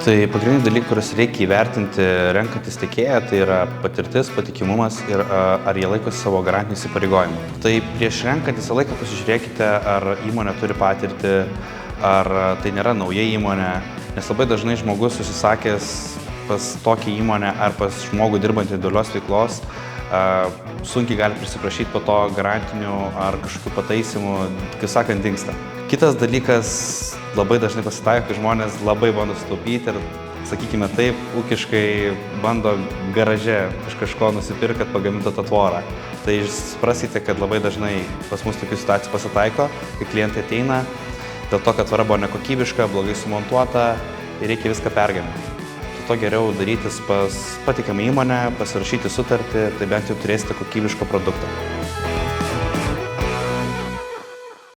Tai pagrindiniai dalykai, kuriuos reikia įvertinti renkantis tiekėją, tai yra patirtis, patikimumas ir ar jie laikosi savo garantinių įsipareigojimų. Tai prieš renkant visą laiką pasižiūrėkite, ar įmonė turi patirtį, ar tai nėra nauja įmonė, nes labai dažnai žmogus susisakęs pas tokią įmonę ar pas žmogų dirbantį individualios veiklos sunkiai gali prisiprašyti po to garantinių ar kažkokių pataisimų, kaip sakant, dingsta. Kitas dalykas, labai dažnai pasitaiko, kai žmonės labai bando sutaupyti ir, sakykime taip, ūkiškai bando garaže iš kažko nusipirkti, kad pagamintų tą tvorą. Tai suprasite, kad labai dažnai pas mus tokių situacijų pasitaiko, kai klientai ateina, dėl to, kad tvora buvo nekokybiška, blogai sumontuota ir reikia viską pergaminti. To geriau darytis pas patikimą įmonę, pasirašyti sutartį, tai bent jau turėsite kokybišką produktą.